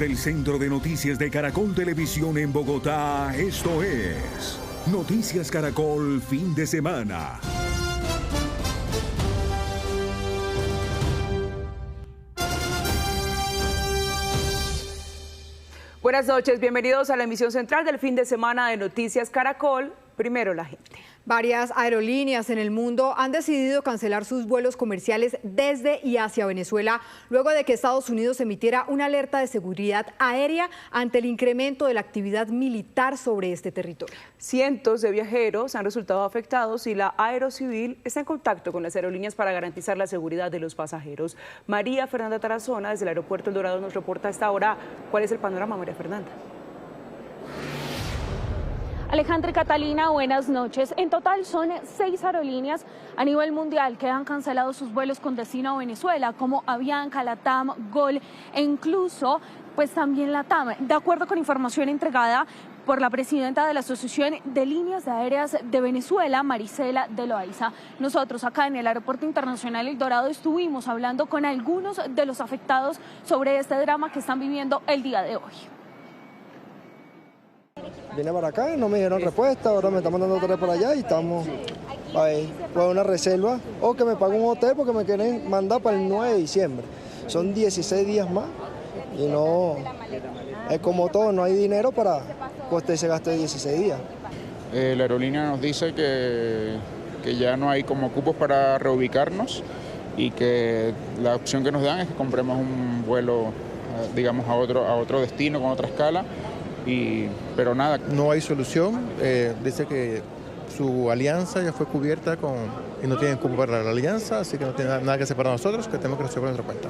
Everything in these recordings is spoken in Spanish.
Desde el Centro de Noticias de Caracol Televisión en Bogotá, esto es Noticias Caracol Fin de Semana. Buenas noches, bienvenidos a la emisión central del fin de semana de Noticias Caracol. Primero la gente. Varias aerolíneas en el mundo han decidido cancelar sus vuelos comerciales desde y hacia Venezuela, luego de que Estados Unidos emitiera una alerta de seguridad aérea ante el incremento de la actividad militar sobre este territorio. Cientos de viajeros han resultado afectados y la Aerocivil está en contacto con las aerolíneas para garantizar la seguridad de los pasajeros. María Fernanda Tarazona, desde el aeropuerto El Dorado, nos reporta a esta hora. ¿Cuál es el panorama, María Fernanda? Alejandra y Catalina, buenas noches. En total son 6 aerolíneas a nivel mundial que han cancelado sus vuelos con destino a Venezuela, como Avianca, LATAM, GOL e incluso pues también LATAM. De acuerdo con información entregada por la presidenta de la Asociación de Líneas Aéreas de Venezuela, Marisela de Loaiza, nosotros acá en el Aeropuerto Internacional El Dorado estuvimos hablando con algunos de los afectados sobre este drama que están viviendo el día de hoy. Vine para acá y no me dieron respuesta, ahora me están mandando otra vez por allá y estamos ahí, pues una reserva o que me paguen un hotel porque me quieren mandar para el 9 de diciembre. Son 16 días más y no, es como todo, no hay dinero para coste ese gasto de 16 días. La aerolínea nos dice que ya no hay como cupos para reubicarnos y que la opción que nos dan es que compremos un vuelo, digamos, a otro destino con otra escala. Pero nada. No hay solución, dice que su alianza ya fue cubierta y no tienen cupo para la alianza, así que no tiene nada que hacer para nosotros, que tenemos que resolver nuestra cuenta.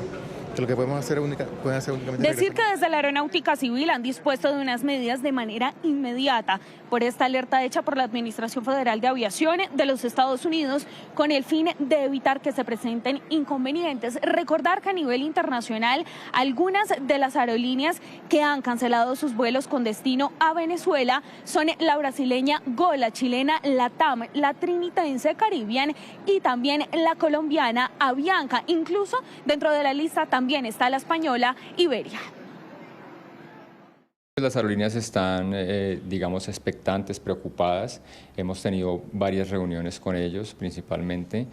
Que lo que podemos hacer pueden hacer únicamente... Decir que desde la Aeronáutica Civil han dispuesto de unas medidas de manera inmediata por esta alerta hecha por la Administración Federal de Aviación de los Estados Unidos con el fin de evitar que se presenten inconvenientes. Recordar que a nivel internacional algunas de las aerolíneas que han cancelado sus vuelos con destino a Venezuela son la brasileña GOL, la chilena LATAM, la trinitense Caribbean y también la colombiana Avianca. Incluso dentro de la lista también está la española Iberia. Las aerolíneas están, digamos, expectantes, preocupadas. Hemos tenido varias reuniones con ellos, principalmente,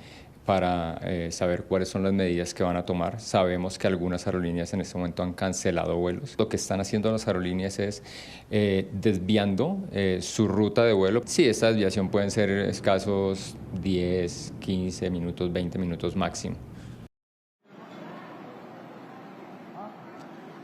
para saber cuáles son las medidas que van a tomar. Sabemos que algunas aerolíneas en este momento han cancelado vuelos. Lo que están haciendo las aerolíneas es desviando su ruta de vuelo. Sí, esta desviación pueden ser escasos 10, 15 minutos, 20 minutos máximo.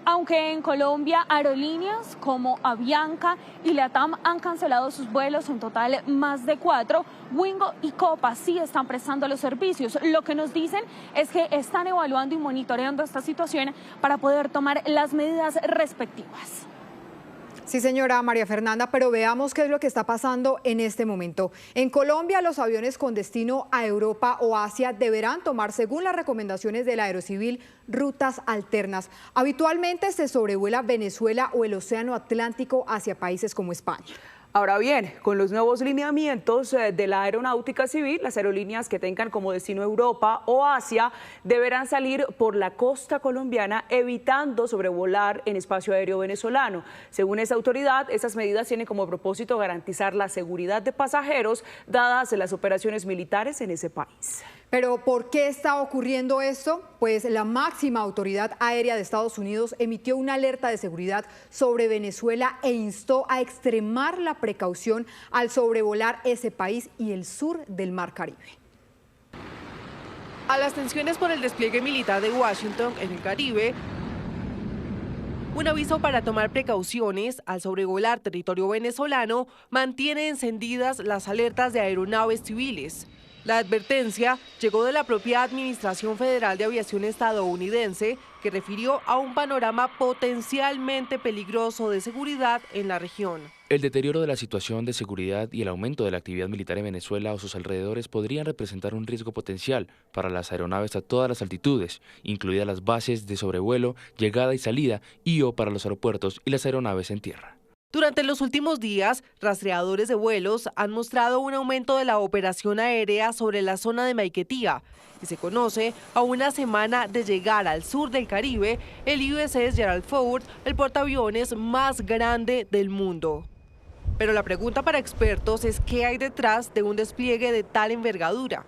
Aunque en Colombia aerolíneas como Avianca y LATAM han cancelado sus vuelos, en total más de 4, Wingo y Copa sí están prestando los servicios. Lo que nos dicen es que están evaluando y monitoreando esta situación para poder tomar las medidas respectivas. Sí, señora María Fernanda, pero veamos qué es lo que está pasando en este momento. En Colombia, los aviones con destino a Europa o Asia deberán tomar, según las recomendaciones de la Aerocivil, rutas alternas. Habitualmente se sobrevuela Venezuela o el Océano Atlántico hacia países como España. Ahora bien, con los nuevos lineamientos de la Aeronáutica Civil, las aerolíneas que tengan como destino Europa o Asia deberán salir por la costa colombiana, evitando sobrevolar en espacio aéreo venezolano. Según esa autoridad, esas medidas tienen como propósito garantizar la seguridad de pasajeros, dadas las operaciones militares en ese país. Pero ¿por qué está ocurriendo esto? Pues la máxima autoridad aérea de Estados Unidos emitió una alerta de seguridad sobre Venezuela e instó a extremar la precaución al sobrevolar ese país y el sur del Mar Caribe. A las tensiones por el despliegue militar de Washington en el Caribe, un aviso para tomar precauciones al sobrevolar territorio venezolano mantiene encendidas las alertas de aeronaves civiles. La advertencia llegó de la propia Administración Federal de Aviación estadounidense, que refirió a un panorama potencialmente peligroso de seguridad en la región. El deterioro de la situación de seguridad y el aumento de la actividad militar en Venezuela o sus alrededores podrían representar un riesgo potencial para las aeronaves a todas las altitudes, incluidas las bases de sobrevuelo, llegada y salida, y o para los aeropuertos y las aeronaves en tierra. Durante los últimos días, rastreadores de vuelos han mostrado un aumento de la operación aérea sobre la zona de Maiquetía, y se conoce a una semana de llegar al sur del Caribe el USS Gerald Ford, el portaaviones más grande del mundo. Pero la pregunta para expertos es qué hay detrás de un despliegue de tal envergadura.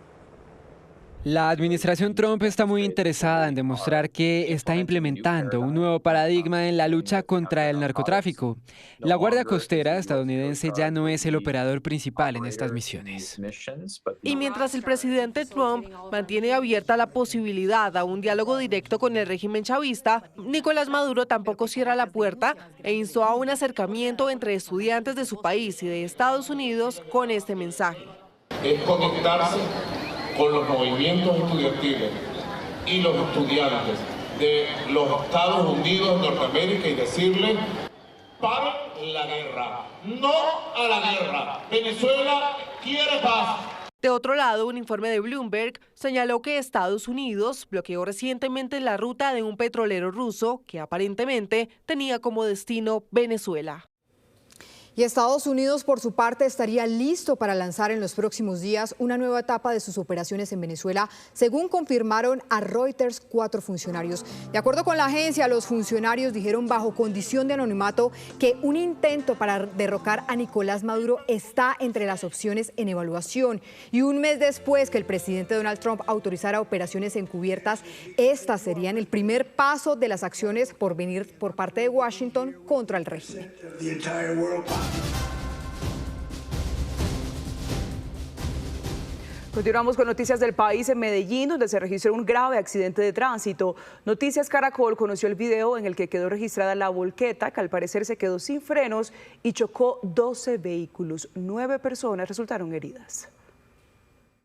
La administración Trump está muy interesada en demostrar que está implementando un nuevo paradigma en la lucha contra el narcotráfico. La Guardia Costera estadounidense ya no es el operador principal en estas misiones. Y mientras el presidente Trump mantiene abierta la posibilidad a un diálogo directo con el régimen chavista, Nicolás Maduro tampoco cierra la puerta e instó a un acercamiento entre estudiantes de su país y de Estados Unidos con este mensaje. Es conectarse con los movimientos estudiantiles y los estudiantes de los Estados Unidos de Norteamérica y decirle: paren la guerra, no a la guerra. Venezuela quiere paz. De otro lado, un informe de Bloomberg señaló que Estados Unidos bloqueó recientemente la ruta de un petrolero ruso que aparentemente tenía como destino Venezuela. Y Estados Unidos, por su parte, estaría listo para lanzar en los próximos días una nueva etapa de sus operaciones en Venezuela, según confirmaron a Reuters 4 funcionarios. De acuerdo con la agencia, los funcionarios dijeron bajo condición de anonimato que un intento para derrocar a Nicolás Maduro está entre las opciones en evaluación. Y un mes después que el presidente Donald Trump autorizara operaciones encubiertas, estas serían el primer paso de las acciones por venir por parte de Washington contra el régimen. Continuamos con noticias del país en Medellín, donde se registró un grave accidente de tránsito. Noticias Caracol conoció el video en el que quedó registrada la volqueta, que al parecer se quedó sin frenos y chocó 12 vehículos. 9 personas resultaron heridas.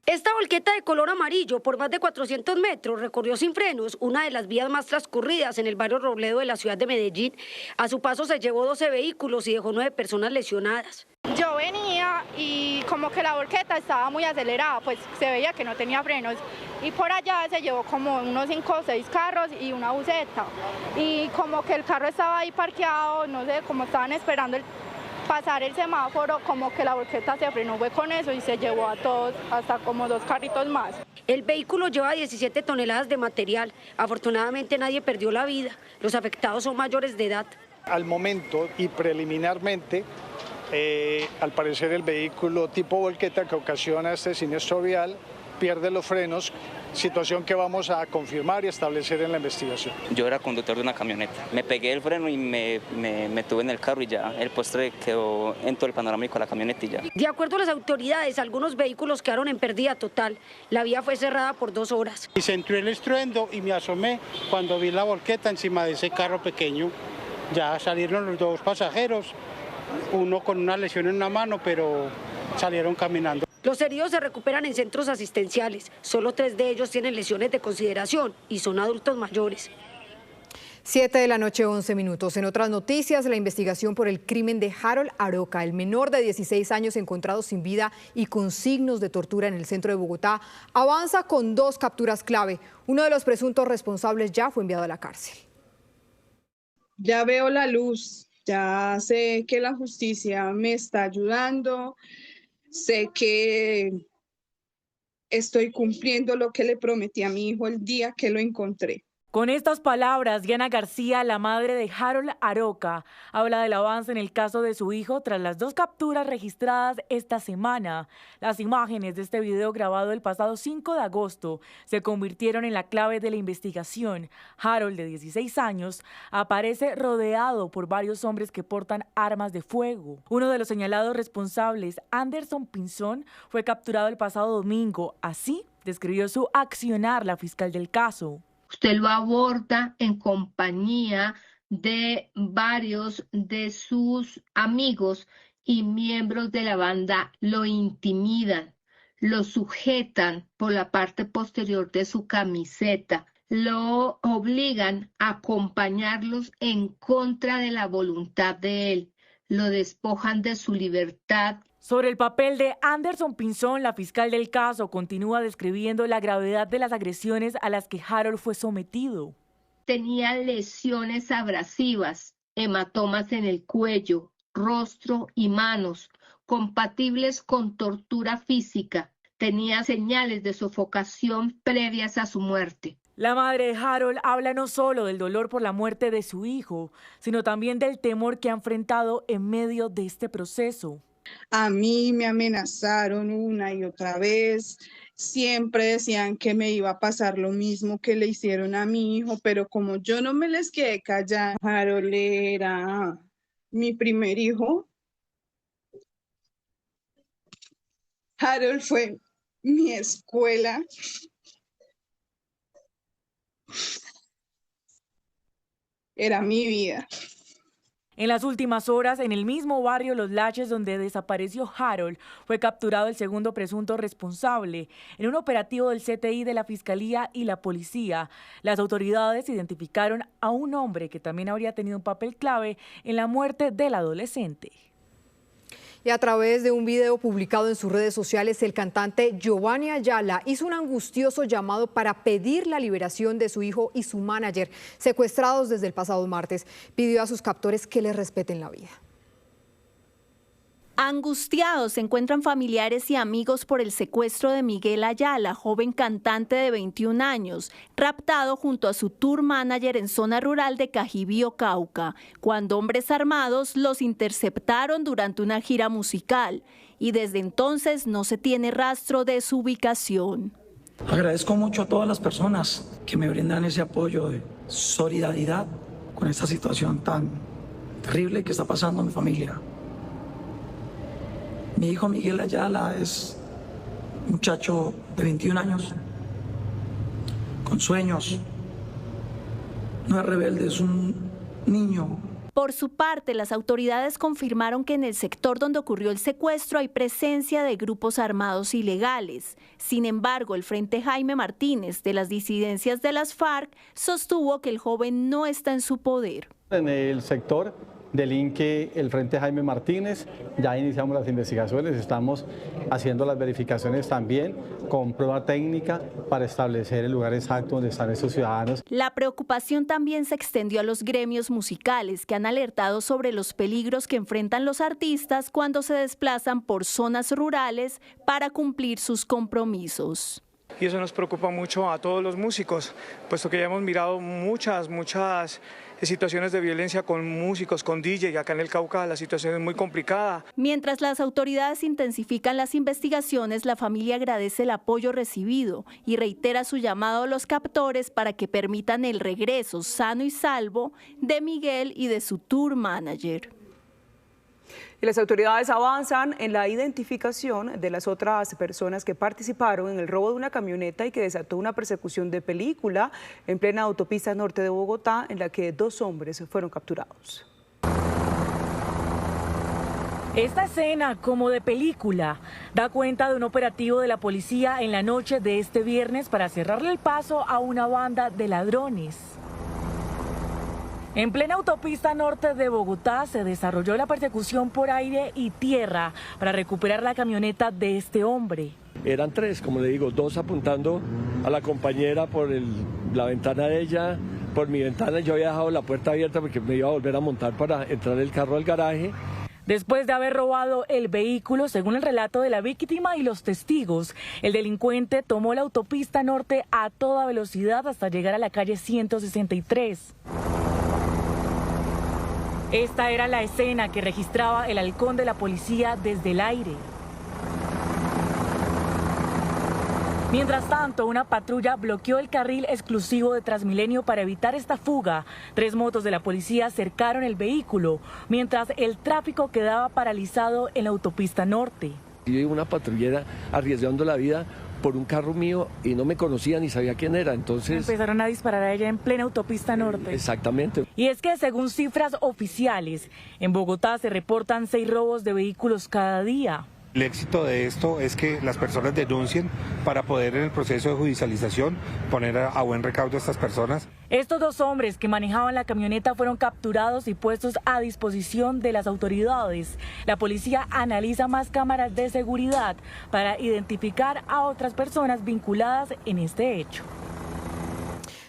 Esta volqueta de color amarillo por más de 400 metros recorrió sin frenos una de las vías más transcurridas en el barrio Robledo de la ciudad de Medellín. A su paso se llevó 12 vehículos y dejó 9 personas lesionadas. Yo venía y como que la volqueta estaba muy acelerada, pues se veía que no tenía frenos. Y por allá se llevó como unos 5 o 6 carros y una buseta. Y como que el carro estaba ahí parqueado, no sé, como estaban esperando pasar el semáforo, como que la volqueta se frenó, fue con eso y se llevó a todos, hasta como 2 carritos más. El vehículo lleva 17 toneladas de material. Afortunadamente nadie perdió la vida. Los afectados son mayores de edad. Al momento y preliminarmente, al parecer el vehículo tipo volqueta que ocasiona este siniestro vial pierde los frenos, situación que vamos a confirmar y establecer en la investigación. Yo era conductor de una camioneta, me pegué el freno y me tuve en el carro y ya el postre quedó en todo el panorámico de la camioneta y ya. De acuerdo a las autoridades, algunos vehículos quedaron en pérdida total. La vía fue cerrada por 2 horas. Y se entró el estruendo y me asomé cuando vi la volqueta encima de ese carro pequeño. Ya salieron los 2 pasajeros, uno con una lesión en una mano, pero salieron caminando. Los heridos se recuperan en centros asistenciales. Solo 3 de ellos tienen lesiones de consideración y son adultos mayores. 7 de la noche, 11 minutos. En otras noticias, la investigación por el crimen de Harold Aroca, el menor de 16 años encontrado sin vida y con signos de tortura en el centro de Bogotá, avanza con 2 capturas clave. Uno de los presuntos responsables ya fue enviado a la cárcel. Ya veo la luz, ya sé que la justicia me está ayudando. Sé que estoy cumpliendo lo que le prometí a mi hijo el día que lo encontré. Con estas palabras, Diana García, la madre de Harold Aroca, habla del avance en el caso de su hijo tras las 2 capturas registradas esta semana. Las imágenes de este video grabado el pasado 5 de agosto se convirtieron en la clave de la investigación. Harold, de 16 años, aparece rodeado por varios hombres que portan armas de fuego. Uno de los señalados responsables, Anderson Pinzón, fue capturado el pasado domingo. Así describió su accionar la fiscal del caso. Usted lo aborda en compañía de varios de sus amigos y miembros de la banda, lo intimidan, lo sujetan por la parte posterior de su camiseta, lo obligan a acompañarlos en contra de la voluntad de él, lo despojan de su libertad. Sobre el papel de Anderson Pinzón, la fiscal del caso continúa describiendo la gravedad de las agresiones a las que Harold fue sometido. Tenía lesiones abrasivas, hematomas en el cuello, rostro y manos, compatibles con tortura física. Tenía señales de sofocación previas a su muerte. La madre de Harold habla no solo del dolor por la muerte de su hijo, sino también del temor que ha enfrentado en medio de este proceso. A mí me amenazaron una y otra vez, siempre decían que me iba a pasar lo mismo que le hicieron a mi hijo, pero como yo no me les quedé callada, Harold era mi primer hijo. Harold fue mi escuela. Era mi vida. En las últimas horas, en el mismo barrio Los Laches donde desapareció Harold, fue capturado el segundo presunto responsable. En un operativo del CTI de la Fiscalía y la Policía, las autoridades identificaron a un hombre que también habría tenido un papel clave en la muerte del adolescente. Y a través de un video publicado en sus redes sociales, el cantante Giovanni Ayala hizo un angustioso llamado para pedir la liberación de su hijo y su manager, secuestrados desde el pasado martes. Pidió a sus captores que le respeten la vida. Angustiados se encuentran familiares y amigos por el secuestro de Miguel Ayala, joven cantante de 21 años, raptado junto a su tour manager en zona rural de Cajibío, Cauca, cuando hombres armados los interceptaron durante una gira musical y desde entonces no se tiene rastro de su ubicación. Agradezco mucho a todas las personas que me brindan ese apoyo de solidaridad con esta situación tan terrible que está pasando en mi familia. Mi hijo Miguel Ayala es un muchacho de 21 años, con sueños, no es rebelde, es un niño. Por su parte, las autoridades confirmaron que en el sector donde ocurrió el secuestro hay presencia de grupos armados ilegales. Sin embargo, el Frente Jaime Martínez de las disidencias de las FARC sostuvo que el joven no está en su poder. En el sector delinque el Frente Jaime Martínez, ya iniciamos las investigaciones, estamos haciendo las verificaciones también con prueba técnica para establecer el lugar exacto donde están esos ciudadanos. La preocupación también se extendió a los gremios musicales que han alertado sobre los peligros que enfrentan los artistas cuando se desplazan por zonas rurales para cumplir sus compromisos. Y eso nos preocupa mucho a todos los músicos, puesto que ya hemos mirado muchas situaciones de violencia con músicos, con DJ, y acá en el Cauca la situación es muy complicada. Mientras las autoridades intensifican las investigaciones, la familia agradece el apoyo recibido y reitera su llamado a los captores para que permitan el regreso sano y salvo de Miguel y de su tour manager. Y las autoridades avanzan en la identificación de las otras personas que participaron en el robo de una camioneta y que desató una persecución de película en plena autopista norte de Bogotá, en la que 2 hombres fueron capturados. Esta escena, como de película, da cuenta de un operativo de la policía en la noche de este viernes para cerrarle el paso a una banda de ladrones. En plena autopista norte de Bogotá se desarrolló la persecución por aire y tierra para recuperar la camioneta de este hombre. Eran 3, como le digo, 2 apuntando a la compañera por la ventana de ella, por mi ventana. Yo había dejado la puerta abierta porque me iba a volver a montar para entrar el carro al garaje. Después de haber robado el vehículo, según el relato de la víctima y los testigos, el delincuente tomó la autopista norte a toda velocidad hasta llegar a la calle 163. Esta era la escena que registraba el halcón de la policía desde el aire. Mientras tanto, una patrulla bloqueó el carril exclusivo de Transmilenio para evitar esta fuga. 3 motos de la policía cercaron el vehículo, mientras el tráfico quedaba paralizado en la autopista norte. Yo iba una patrullera arriesgando la vida por un carro mío y no me conocía ni sabía quién era, entonces... Empezaron a disparar a ella en plena autopista norte. Exactamente. Y es que según cifras oficiales, en Bogotá se reportan 6 robos de vehículos cada día. El éxito de esto es que las personas denuncien para poder en el proceso de judicialización poner a buen recaudo a estas personas. Estos 2 hombres que manejaban la camioneta fueron capturados y puestos a disposición de las autoridades. La policía analiza más cámaras de seguridad para identificar a otras personas vinculadas en este hecho.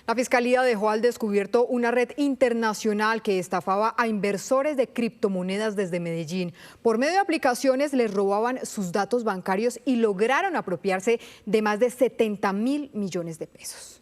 La Fiscalía dejó al descubierto una red internacional que estafaba a inversores de criptomonedas desde Medellín. Por medio de aplicaciones les robaban sus datos bancarios y lograron apropiarse de más de 70.000 millones de pesos.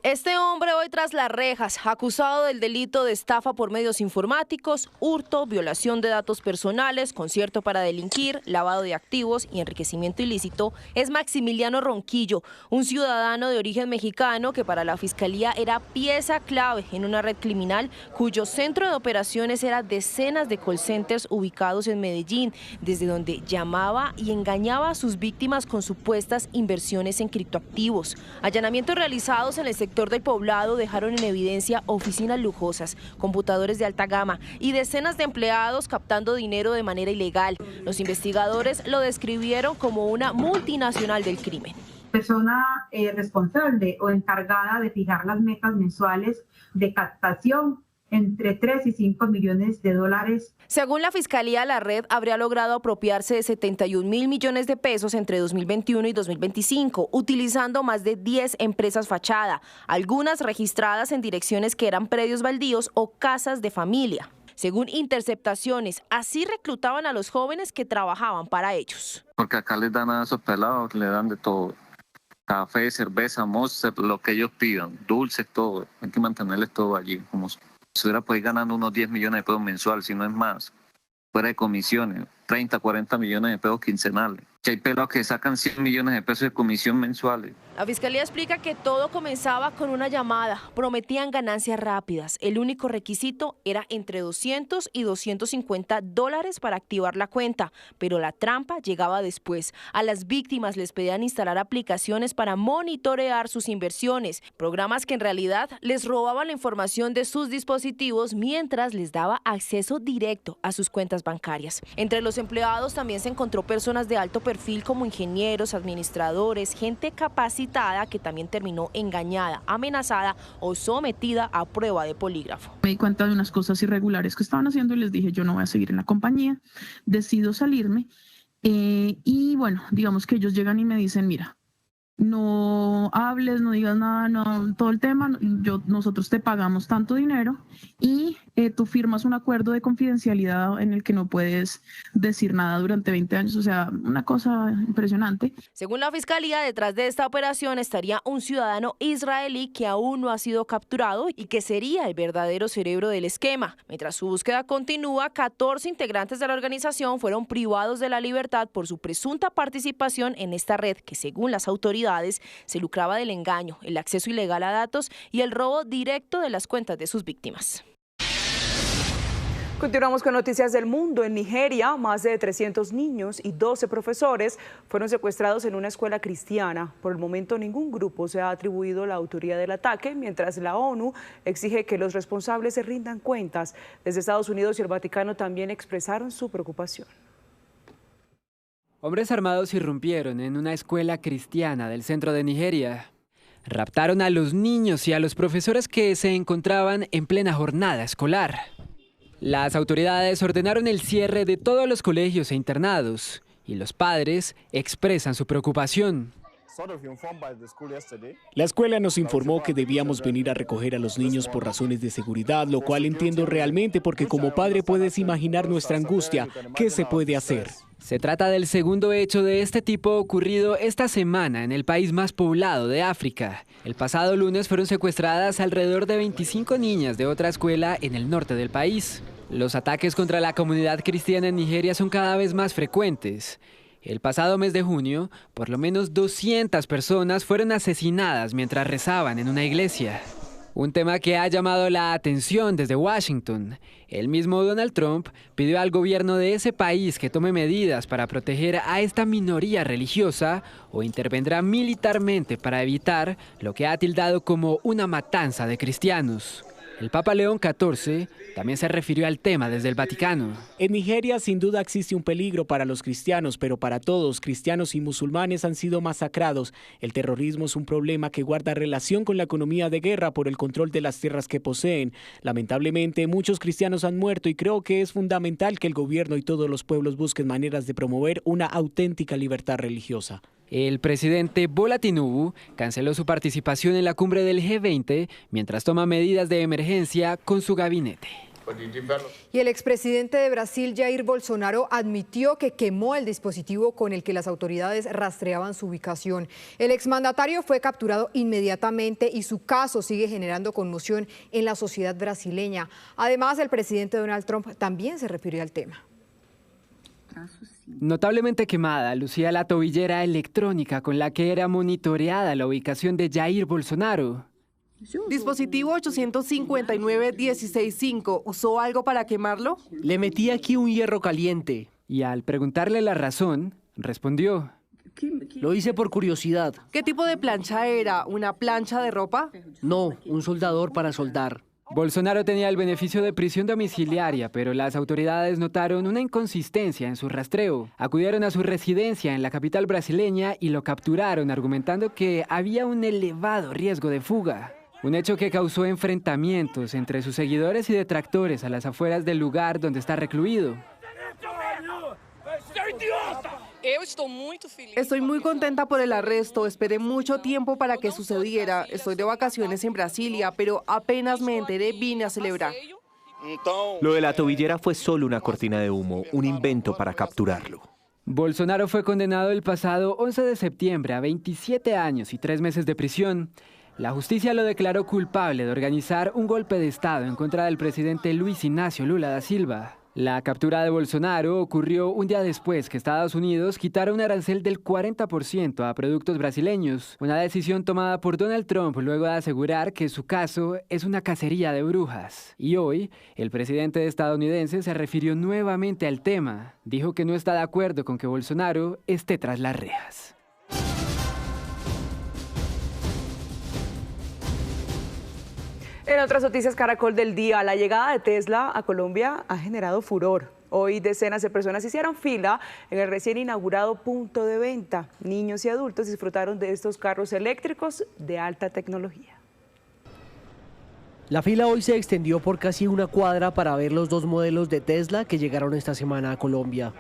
Este hombre hoy tras las rejas, acusado del delito de estafa por medios informáticos, hurto, violación de datos personales, concierto para delinquir, lavado de activos y enriquecimiento ilícito, es Maximiliano Ronquillo, un ciudadano de origen mexicano que para la Fiscalía era pieza clave en una red criminal cuyo centro de operaciones era decenas de call centers ubicados en Medellín, desde donde llamaba y engañaba a sus víctimas con supuestas inversiones en criptoactivos. Allanamientos realizados en el sector del Poblado dejaron en evidencia oficinas lujosas, computadores de alta gama y decenas de empleados captando dinero de manera ilegal. Los investigadores lo describieron como una multinacional del crimen. Persona responsable o encargada de fijar las metas mensuales de captación entre 3 y 5 millones de dólares. Según la Fiscalía, la red habría logrado apropiarse de 71.000 millones de pesos entre 2021 y 2025, utilizando más de 10 empresas fachada, algunas registradas en direcciones que eran predios baldíos o casas de familia. Según Interceptaciones, así reclutaban a los jóvenes que trabajaban para ellos. Porque acá les dan a esos pelados, le dan de todo. Café, cerveza, Monster, lo que ellos pidan, dulces, todo. Hay que mantenerles todo allí, como si estuviera pues ganando unos 10 millones de pesos mensuales, si no es más, fuera de comisiones, 30, 40 millones de pesos quincenales. Que hay pelados que sacan 100 millones de pesos de comisión mensuales. La Fiscalía explica que todo comenzaba con una llamada. Prometían ganancias rápidas. El único requisito era entre 200 y 250 dólares para activar la cuenta. Pero la trampa llegaba después. A las víctimas les pedían instalar aplicaciones para monitorear sus inversiones. Programas que en realidad les robaban la información de sus dispositivos mientras les daba acceso directo a sus cuentas bancarias. Entre los empleados también se encontró personas de alto perfil como ingenieros, administradores, gente capacitada que también terminó engañada, amenazada o sometida a prueba de polígrafo. Me di cuenta de unas cosas irregulares que estaban haciendo y les dije yo no voy a seguir en la compañía, decido salirme y bueno, digamos que ellos llegan y me dicen mira, no hables, no digas nada, no, todo el tema, nosotros te pagamos tanto dinero y tú firmas un acuerdo de confidencialidad en el que no puedes decir nada durante 20 años, o sea, una cosa impresionante. Según la Fiscalía, detrás de esta operación estaría un ciudadano israelí que aún no ha sido capturado y que sería el verdadero cerebro del esquema. Mientras su búsqueda continúa, 14 integrantes de la organización fueron privados de la libertad por su presunta participación en esta red que, según las autoridades, se lucraba del engaño, el acceso ilegal a datos y el robo directo de las cuentas de sus víctimas. Continuamos con noticias del mundo. En Nigeria, más de 300 niños y 12 profesores fueron secuestrados en una escuela cristiana. Por el momento, ningún grupo se ha atribuido la autoría del ataque, mientras la ONU exige que los responsables se rindan cuentas. Desde Estados Unidos y el Vaticano también expresaron su preocupación. Hombres armados irrumpieron en una escuela cristiana del centro de Nigeria. Raptaron a los niños y a los profesores que se encontraban en plena jornada escolar. Las autoridades ordenaron el cierre de todos los colegios e internados y los padres expresan su preocupación. La escuela nos informó que debíamos venir a recoger a los niños por razones de seguridad, lo cual entiendo realmente porque como padre puedes imaginar nuestra angustia. ¿Qué se puede hacer? Se trata del segundo hecho de este tipo ocurrido esta semana en el país más poblado de África. El pasado lunes fueron secuestradas alrededor de 25 niñas de otra escuela en el norte del país. Los ataques contra la comunidad cristiana en Nigeria son cada vez más frecuentes. El pasado mes de junio, por lo menos 200 personas fueron asesinadas mientras rezaban en una iglesia. Un tema que ha llamado la atención desde Washington. El mismo Donald Trump pidió al gobierno de ese país que tome medidas para proteger a esta minoría religiosa o intervendrá militarmente para evitar lo que ha tildado como una matanza de cristianos. El Papa León XIV también se refirió al tema desde el Vaticano. En Nigeria sin duda existe un peligro para los cristianos, pero para todos, cristianos y musulmanes han sido masacrados. El terrorismo es un problema que guarda relación con la economía de guerra por el control de las tierras que poseen. Lamentablemente, muchos cristianos han muerto y creo que es fundamental que el gobierno y todos los pueblos busquen maneras de promover una auténtica libertad religiosa. El presidente Bola Tinubu canceló su participación en la cumbre del G20 mientras toma medidas de emergencia con su gabinete. Y el expresidente de Brasil, Jair Bolsonaro, admitió que quemó el dispositivo con el que las autoridades rastreaban su ubicación. El exmandatario fue capturado inmediatamente y su caso sigue generando conmoción en la sociedad brasileña. Además, el presidente Donald Trump también se refirió al tema. Notablemente quemada lucía la tobillera electrónica con la que era monitoreada la ubicación de Jair Bolsonaro. Dispositivo 859-165. ¿Usó algo para quemarlo? Le metí aquí un hierro caliente. Y al preguntarle la razón, respondió: Lo hice por curiosidad. ¿Qué tipo de plancha era? ¿Una plancha de ropa? No, un soldador para soldar. Bolsonaro tenía el beneficio de prisión domiciliaria, pero las autoridades notaron una inconsistencia en su rastreo. Acudieron a su residencia en la capital brasileña y lo capturaron, argumentando que había un elevado riesgo de fuga. Un hecho que causó enfrentamientos entre sus seguidores y detractores a las afueras del lugar donde está recluido. Estoy muy contenta por el arresto. Esperé mucho tiempo para que sucediera. Estoy de vacaciones en Brasilia, pero apenas me enteré vine a celebrar. Lo de la tobillera fue solo una cortina de humo, un invento para capturarlo. Bolsonaro fue condenado el pasado 11 de septiembre a 27 años y 3 meses de prisión. La justicia lo declaró culpable de organizar un golpe de Estado en contra del presidente Luis Ignacio Lula da Silva. La captura de Bolsonaro ocurrió un día después que Estados Unidos quitara un arancel del 40% a productos brasileños, una decisión tomada por Donald Trump luego de asegurar que su caso es una cacería de brujas. Y hoy, el presidente estadounidense se refirió nuevamente al tema. Dijo que no está de acuerdo con que Bolsonaro esté tras las rejas. En otras noticias, Caracol del día, la llegada de Tesla a Colombia ha generado furor. Hoy decenas de personas hicieron fila en el recién inaugurado punto de venta. Niños y adultos disfrutaron de estos carros eléctricos de alta tecnología. La fila hoy se extendió por casi una cuadra para ver los 2 modelos de Tesla que llegaron esta semana a Colombia.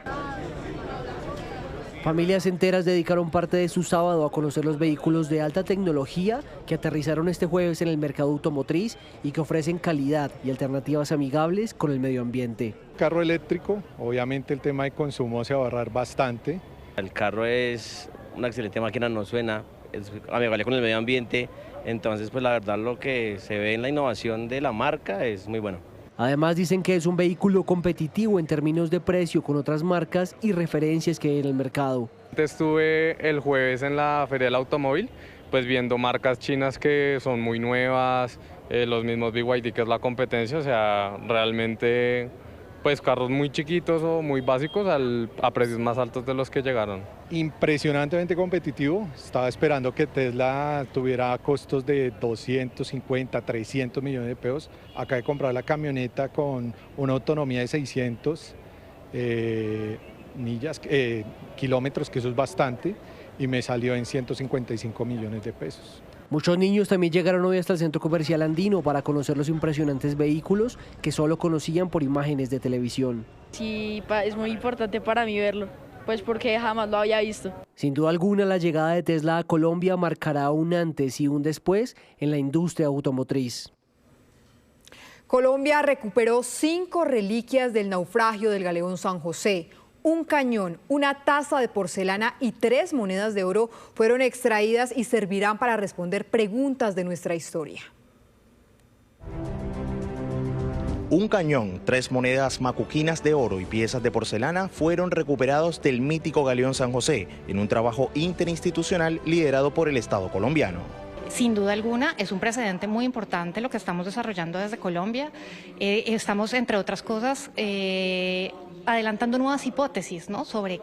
Familias enteras dedicaron parte de su sábado a conocer los vehículos de alta tecnología que aterrizaron este jueves en el mercado automotriz y que ofrecen calidad y alternativas amigables con el medio ambiente. Carro eléctrico, obviamente el tema de consumo se va a ahorrar bastante. El carro es una excelente máquina, no suena, es amigable con el medio ambiente, entonces pues la verdad lo que se ve en la innovación de la marca es muy bueno. Además dicen que es un vehículo competitivo en términos de precio con otras marcas y referencias que hay en el mercado. Estuve el jueves en la Feria del Automóvil, pues viendo marcas chinas que son muy nuevas, los mismos BYD que es la competencia, o sea, realmente pues carros muy chiquitos o muy básicos a precios más altos de los que llegaron. Impresionantemente competitivo, estaba esperando que Tesla tuviera costos de 250, 300 millones de pesos. Acabé de comprar la camioneta con una autonomía de 600 kilómetros, que eso es bastante, y me salió en 155 millones de pesos. Muchos niños también llegaron hoy hasta el centro comercial andino para conocer los impresionantes vehículos que solo conocían por imágenes de televisión. Sí, es muy importante para mí verlo, pues porque jamás lo había visto. Sin duda alguna, la llegada de Tesla a Colombia marcará un antes y un después en la industria automotriz. Colombia recuperó 5 reliquias del naufragio del galeón San José. Un cañón, una taza de porcelana y 3 monedas de oro fueron extraídas y servirán para responder preguntas de nuestra historia. Un cañón, 3 monedas macuquinas de oro y piezas de porcelana fueron recuperados del mítico galeón San José en un trabajo interinstitucional liderado por el Estado colombiano. Sin duda alguna, es un precedente muy importante lo que estamos desarrollando desde Colombia. Estamos, entre otras cosas, adelantando nuevas hipótesis, ¿no? sobre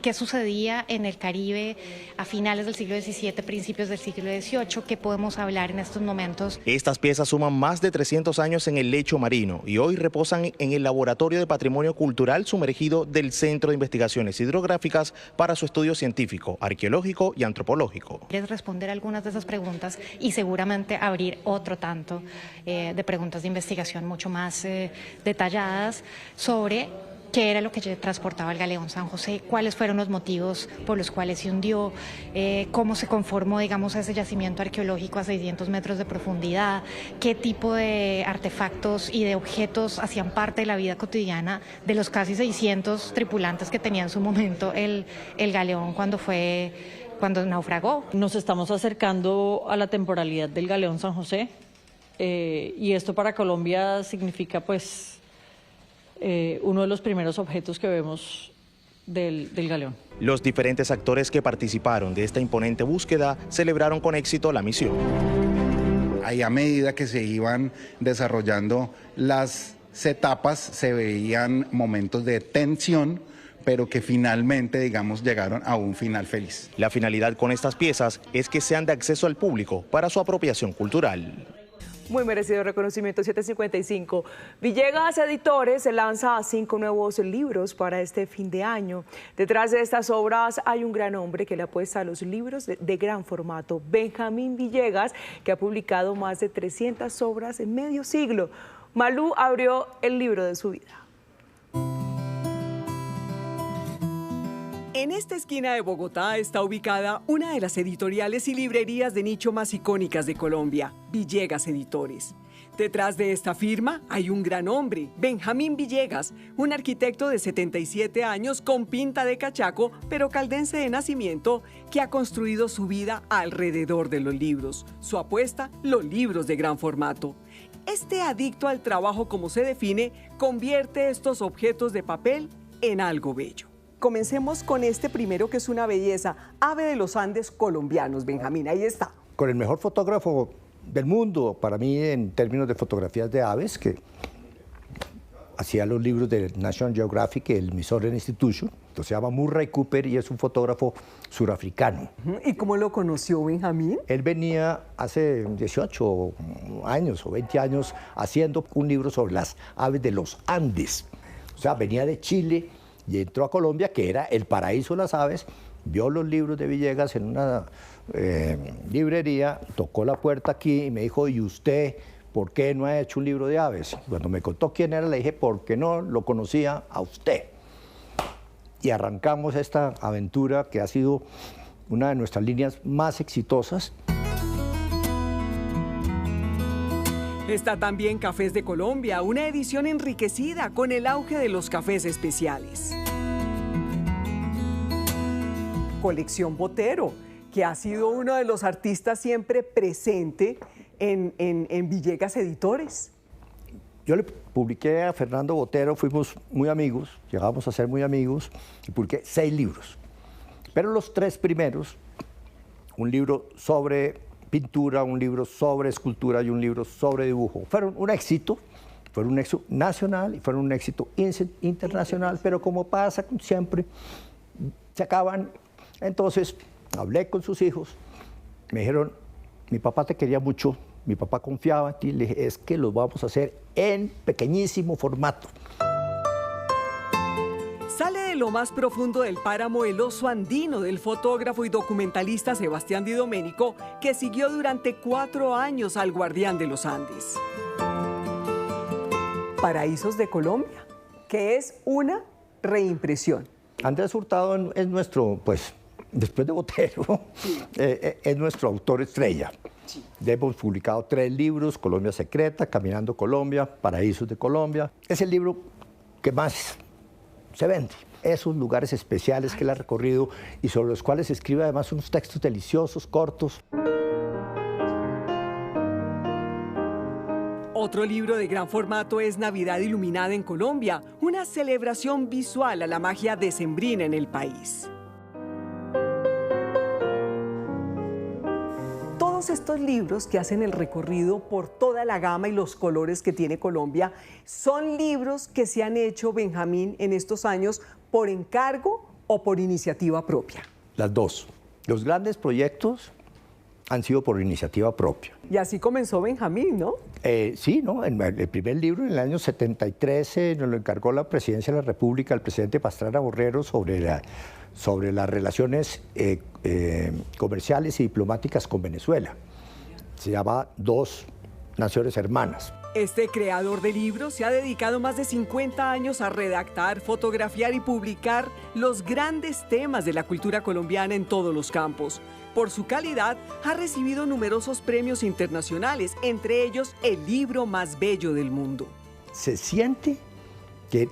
qué sucedía en el Caribe a finales del siglo XVII, principios del siglo XVIII, qué podemos hablar en estos momentos. Estas piezas suman más de 300 años en el lecho marino y hoy reposan en el Laboratorio de Patrimonio Cultural sumergido del Centro de Investigaciones Hidrográficas para su estudio científico, arqueológico y antropológico. Es responder algunas de esas preguntas y seguramente abrir otro tanto de preguntas de investigación mucho más detalladas sobre qué era lo que transportaba el galeón San José, cuáles fueron los motivos por los cuales se hundió, cómo se conformó, digamos, ese yacimiento arqueológico a 600 metros de profundidad, qué tipo de artefactos y de objetos hacían parte de la vida cotidiana de los casi 600 tripulantes que tenía en su momento el galeón cuando naufragó. Nos estamos acercando a la temporalidad del galeón San José y esto para Colombia significa pues uno de los primeros objetos que vemos del galeón. Los diferentes actores que participaron de esta imponente búsqueda celebraron con éxito la misión. Ahí a medida que se iban desarrollando las etapas se veían momentos de tensión, pero que finalmente, digamos, llegaron a un final feliz. La finalidad con estas piezas es que sean de acceso al público para su apropiación cultural. Muy merecido reconocimiento, 755. Villegas Editores lanza 5 nuevos libros para este fin de año. Detrás de estas obras hay un gran hombre que le apuesta a los libros de gran formato, Benjamín Villegas, que ha publicado más de 300 obras en medio siglo. Malú abrió el libro de su vida. En esta esquina de Bogotá está ubicada una de las editoriales y librerías de nicho más icónicas de Colombia, Villegas Editores. Detrás de esta firma hay un gran hombre, Benjamín Villegas, un arquitecto de 77 años con pinta de cachaco, pero caldense de nacimiento, que ha construido su vida alrededor de los libros. Su apuesta, los libros de gran formato. Este adicto al trabajo, como se define, convierte estos objetos de papel en algo bello. Comencemos con este primero, que es una belleza, Ave de los Andes colombianos. Benjamín, ahí está. Con el mejor fotógrafo del mundo, para mí, en términos de fotografías de aves, que hacía los libros de National Geographic, el Smithsonian Institution. Se llama Murray Cooper y es un fotógrafo surafricano. ¿Y cómo lo conoció Benjamín? Él venía hace 18 años o 20 años haciendo un libro sobre las aves de los Andes. O sea, venía de Chile y entró a Colombia, que era el paraíso de las aves, vio los libros de Villegas en una librería, tocó la puerta aquí y me dijo, ¿y usted por qué no ha hecho un libro de aves? Cuando me contó quién era, le dije, porque no lo conocía a usted. Y arrancamos esta aventura que ha sido una de nuestras líneas más exitosas. Está también Cafés de Colombia, una edición enriquecida con el auge de los cafés especiales. Colección Botero, que ha sido uno de los artistas siempre presente en Villegas Editores. Yo le publiqué a Fernando Botero, fuimos muy amigos, llegamos a ser muy amigos, y publiqué 6 libros. Pero los 3 primeros, un libro sobre pintura, un libro sobre escultura y un libro sobre dibujo, fueron un éxito nacional y fueron un éxito internacional, pero como pasa siempre, se acaban. Entonces, hablé con sus hijos, me dijeron, mi papá te quería mucho, mi papá confiaba en ti, le dije, es que los vamos a hacer en pequeñísimo formato. Sale de lo más profundo del páramo el oso andino del fotógrafo y documentalista Sebastián Di Domenico, que siguió durante 4 años al guardián de los Andes. Paraísos de Colombia, que es una reimpresión. Andrés Hurtado es nuestro, pues, después de Botero, es nuestro autor estrella. Sí. Hemos publicado 3 libros, Colombia Secreta, Caminando Colombia, Paraísos de Colombia. Es el libro que más se vende. Esos lugares especiales que él ha recorrido y sobre los cuales escribe además unos textos deliciosos, cortos. Otro libro de gran formato es Navidad Iluminada en Colombia, una celebración visual a la magia decembrina en el país. Todos estos libros que hacen el recorrido por toda la gama y los colores que tiene Colombia son libros que se han hecho, Benjamín, en estos años por encargo o por iniciativa propia. Las dos. Los grandes proyectos han sido por iniciativa propia. Y así comenzó Benjamín, ¿no? Sí, ¿no? El primer libro en el año 73 nos lo encargó la Presidencia de la República, el presidente Pastrana Borrero, sobre las relaciones comerciales y diplomáticas con Venezuela. Se llama Dos Naciones Hermanas. Este creador de libros se ha dedicado más de 50 años a redactar, fotografiar y publicar los grandes temas de la cultura colombiana en todos los campos. Por su calidad, ha recibido numerosos premios internacionales, entre ellos el libro más bello del mundo. Se siente que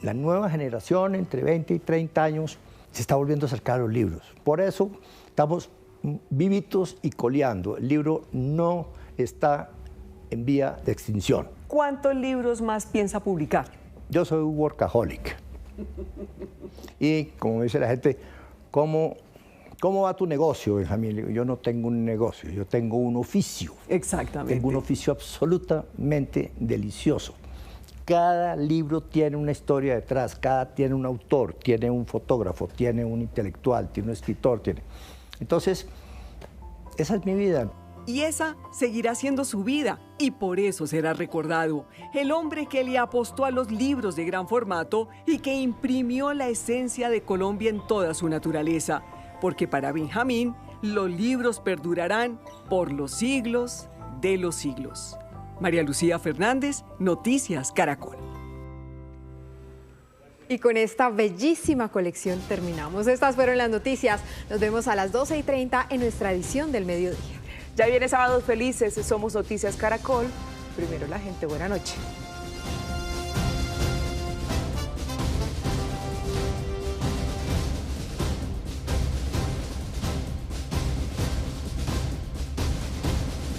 la nueva generación, entre 20 y 30 años, se está volviendo a acercar a los libros. Por eso estamos vivitos y coleando. El libro no está en vía de extinción. ¿Cuántos libros más piensa publicar? Yo soy un workaholic. Y como dice la gente, ¿cómo va tu negocio, Benjamín? Yo no tengo un negocio, yo tengo un oficio. Exactamente. Tengo un oficio absolutamente delicioso. Cada libro tiene una historia detrás, tiene un autor, tiene un fotógrafo, tiene un intelectual, tiene un escritor. Entonces, esa es mi vida. Y esa seguirá siendo su vida, y por eso será recordado. El hombre que le apostó a los libros de gran formato y que imprimió la esencia de Colombia en toda su naturaleza. Porque para Benjamín, los libros perdurarán por los siglos de los siglos. María Lucía Fernández, Noticias Caracol. Y con esta bellísima colección terminamos. Estas fueron las noticias. Nos vemos a las 12:30 en nuestra edición del mediodía. Ya viene Sábados Felices, somos Noticias Caracol. Primero la gente, buena noche.